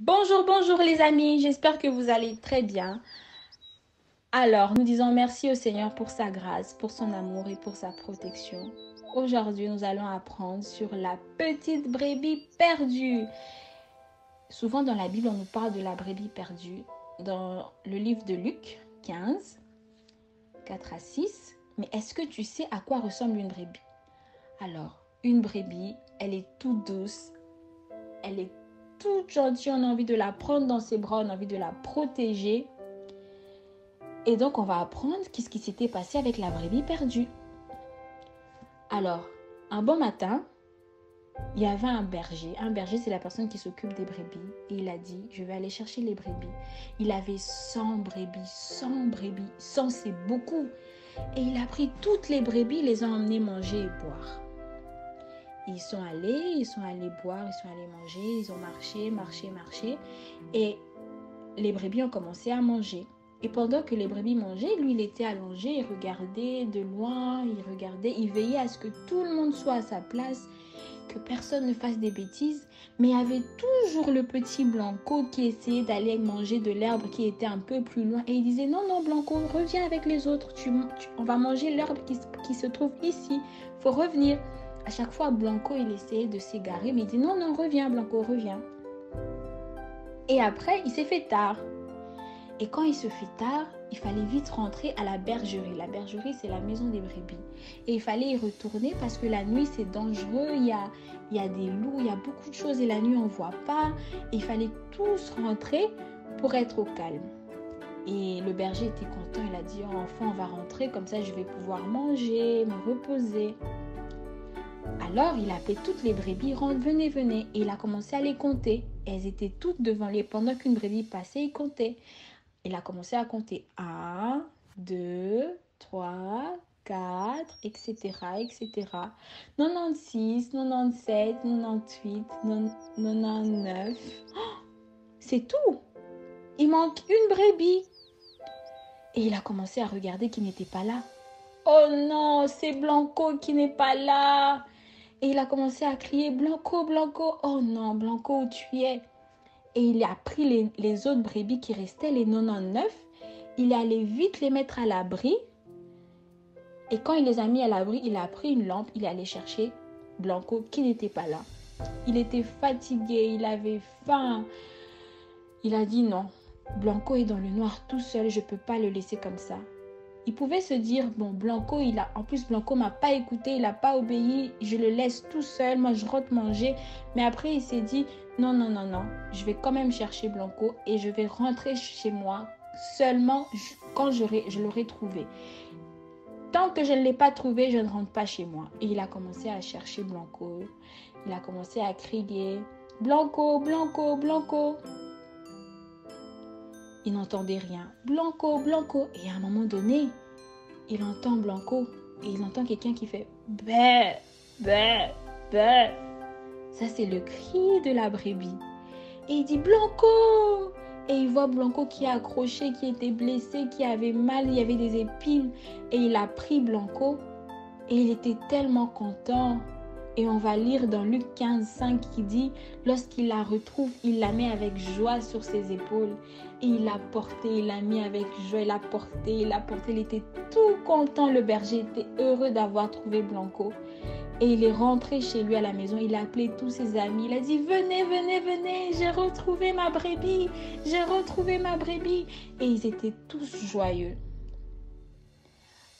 Bonjour, bonjour les amis, j'espère que vous allez très bien. Alors, nous disons merci au Seigneur pour sa grâce, pour son amour et pour sa protection. Aujourd'hui, nous allons apprendre sur la petite brebis perdue. Souvent dans la Bible, on nous parle de la brebis perdue. Dans le livre de Luc 15, 4 à 6. Mais est-ce que tu sais à quoi ressemble une brebis? Alors, une brebis, elle est toute douce, elle est toute gentille, on a envie de la prendre dans ses bras, on a envie de la protéger. Et donc, on va apprendre qu'est-ce qui s'était passé avec la brebis perdue. Alors, un bon matin, il y avait un berger. Un berger, c'est la personne qui s'occupe des brebis. Et il a dit, je vais aller chercher les brebis. Il avait 100 brebis, 100 brebis. 100, c'est beaucoup. Et il a pris toutes les brebis, les a emmenées manger et boire. Ils sont allés boire, ils sont allés manger, ils ont marché. Et les brebis ont commencé à manger. Et pendant que les brebis mangeaient, lui, il était allongé, il regardait de loin, il veillait à ce que tout le monde soit à sa place, que personne ne fasse des bêtises. Mais il y avait toujours le petit Blanco qui essayait d'aller manger de l'herbe qui était un peu plus loin. Et il disait, non, non, Blanco, reviens avec les autres, on va manger l'herbe qui se trouve ici, il faut revenir. À chaque fois, Blanco, il essayait de s'égarer, mais il dit, non, non, reviens, Blanco, reviens. Et après, il s'est fait tard. Et quand il se fait tard, il fallait vite rentrer à la bergerie. La bergerie, c'est la maison des brebis. Et il fallait y retourner parce que la nuit, c'est dangereux. Il y a des loups, il y a beaucoup de choses. Et la nuit, on ne voit pas. Et il fallait tous rentrer pour être au calme. Et le berger était content. Il a dit, oh, enfin, on va rentrer. Comme ça, je vais pouvoir manger, me reposer. Alors, il a appelé toutes les brebis, rentre, venez, venez. Et il a commencé à les compter. Elles étaient toutes devant lui. Pendant qu'une brebis passait, il comptait. Il a commencé à compter 1, 2, 3, 4, etc., etc. 96, 97, 98, 99. C'est tout. Il manque une brebis. Et il a commencé à regarder qui n'était pas là. Oh non, c'est Blanco qui n'est pas là. Et il a commencé à crier, Blanco, Blanco. Oh non, Blanco, où tu es? Et il a pris les autres brebis qui restaient, les 99. Il est allé vite les mettre à l'abri. Et quand il les a mis à l'abri, il a pris une lampe. Il est allé chercher Blanco qui n'était pas là. Il était fatigué, il avait faim. Il a dit non, Blanco est dans le noir tout seul, je ne peux pas le laisser comme ça. Il pouvait se dire, bon, Blanco, en plus, Blanco m'a pas écouté, il n'a pas obéi, je le laisse tout seul, moi je rentre manger. Mais après, il s'est dit, non, non, non, non, je vais quand même chercher Blanco et je vais rentrer chez moi seulement quand je l'aurai trouvé. Tant que je ne l'ai pas trouvé, je ne rentre pas chez moi. Et il a commencé à chercher Blanco. Il a commencé à crier, Blanco, Blanco, Blanco. Il n'entendait rien. Blanco, Blanco. Et à un moment donné, il entend Blanco et il entend quelqu'un qui fait bé, bé, bé. Ça, c'est le cri de la brebis. Et il dit Blanco. Et il voit Blanco qui est accroché, qui était blessé, qui avait mal, il y avait des épines. Et il a pris Blanco et il était tellement content. Et on va lire dans Luc 15, 5 qui dit, lorsqu'il la retrouve, il la met avec joie sur ses épaules. Et il l'a portée, il l'a mis avec joie, il l'a portée, il était tout content. Le berger était heureux d'avoir trouvé Blanco. Et il est rentré chez lui à la maison, il a appelé tous ses amis, il a dit, venez, venez, venez, j'ai retrouvé ma brebis, j'ai retrouvé ma brebis. Et ils étaient tous joyeux.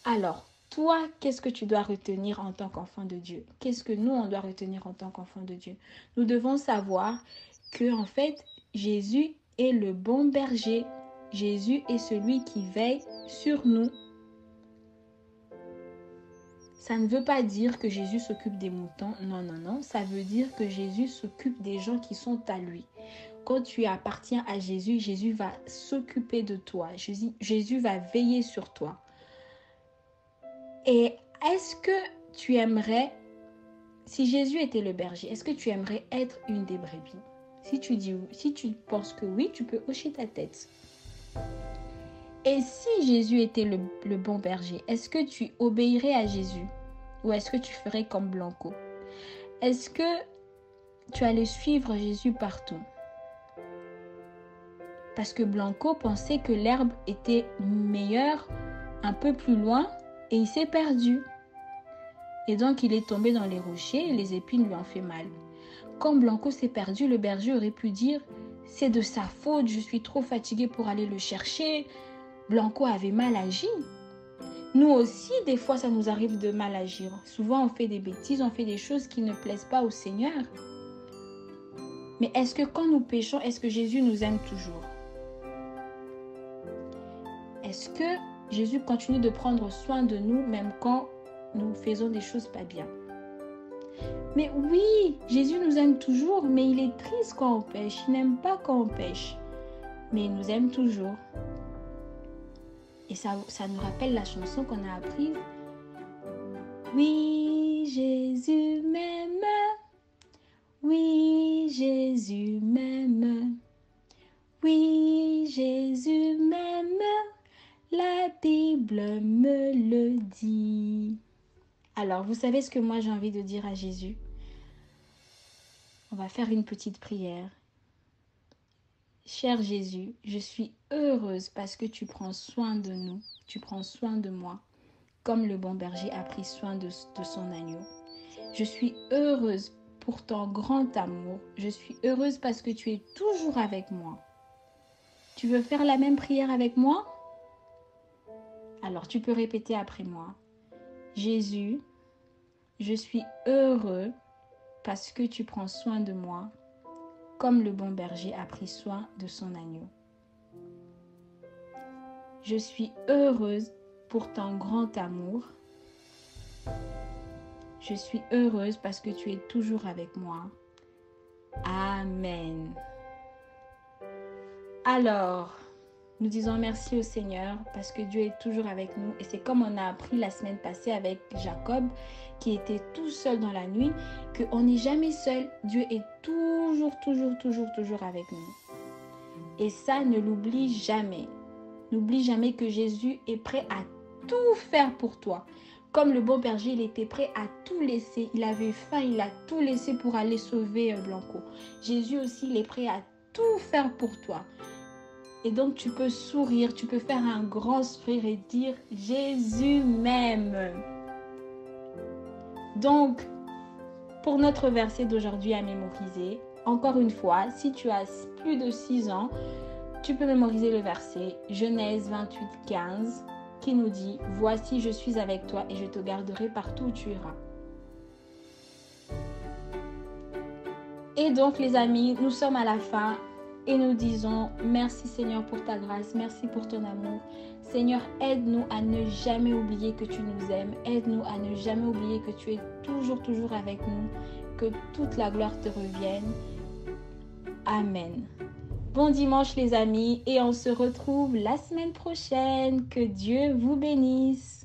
Alors, toi, qu'est-ce que tu dois retenir en tant qu'enfant de Dieu? Qu'est-ce que nous, on doit retenir en tant qu'enfant de Dieu? Nous devons savoir que, en fait, Jésus est le bon berger. Jésus est celui qui veille sur nous. Ça ne veut pas dire que Jésus s'occupe des moutons. Non, non, non. Ça veut dire que Jésus s'occupe des gens qui sont à lui. Quand tu appartiens à Jésus, Jésus va s'occuper de toi. Jésus va veiller sur toi. Et est-ce que tu aimerais, si Jésus était le berger, est-ce que tu aimerais être une des brebis? Si tu penses que oui, tu peux hocher ta tête. Et si Jésus était le bon berger, est-ce que tu obéirais à Jésus? Ou est-ce que tu ferais comme Blanco? Est-ce que tu allais suivre Jésus partout? Parce que Blanco pensait que l'herbe était meilleure un peu plus loin et il s'est perdu. Et donc il est tombé dans les rochers et les épines lui ont fait mal. Quand Blanco s'est perdu, le berger aurait pu dire « C'est de sa faute, je suis trop fatigué pour aller le chercher. » Blanco avait mal agi. Nous aussi, des fois, ça nous arrive de mal agir. Souvent, on fait des bêtises, on fait des choses qui ne plaisent pas au Seigneur. Mais est-ce que quand nous péchons, est-ce que Jésus nous aime toujours? Est-ce que Jésus continue de prendre soin de nous même quand nous faisons des choses pas bien? Mais oui, Jésus nous aime toujours, mais il est triste quand on pêche. Il n'aime pas quand on pêche. Mais il nous aime toujours. Et ça nous rappelle la chanson qu'on a apprise. Oui, Jésus m'aime. Oui, Jésus m'aime. Oui, Jésus m'aime. La Bible me le dit. Alors, vous savez ce que moi j'ai envie de dire à Jésus? On va faire une petite prière. Cher Jésus, je suis heureuse parce que tu prends soin de nous, tu prends soin de moi, comme le bon berger a pris soin de son agneau. Je suis heureuse pour ton grand amour. Je suis heureuse parce que tu es toujours avec moi. Tu veux faire la même prière avec moi? Alors tu peux répéter après moi. Jésus, je suis heureux parce que tu prends soin de moi, comme le bon berger a pris soin de son agneau. Je suis heureuse pour ton grand amour. Je suis heureuse parce que tu es toujours avec moi. Amen. Alors, nous disons merci au Seigneur parce que Dieu est toujours avec nous. Et c'est comme on a appris la semaine passée avec Jacob qui était tout seul dans la nuit, qu'on n'est jamais seul. Dieu est toujours avec nous. Et ça, ne l'oublie jamais. N'oublie jamais que Jésus est prêt à tout faire pour toi. Comme le bon berger, il était prêt à tout laisser. Il avait faim, il a tout laissé pour aller sauver Blanco. Jésus aussi, il est prêt à tout faire pour toi. Et donc, tu peux sourire, tu peux faire un grand sourire et dire « Jésus m'aime ». Donc, pour notre verset d'aujourd'hui à mémoriser, encore une fois, si tu as plus de 6 ans, tu peux mémoriser le verset Genèse 28, 15 qui nous dit « Voici, je suis avec toi et je te garderai partout où tu iras ». Et donc, les amis, nous sommes à la fin. Et nous disons, merci Seigneur pour ta grâce, merci pour ton amour. Seigneur, aide-nous à ne jamais oublier que tu nous aimes. Aide-nous à ne jamais oublier que tu es toujours avec nous. Que toute la gloire te revienne. Amen. Bon dimanche les amis et on se retrouve la semaine prochaine. Que Dieu vous bénisse.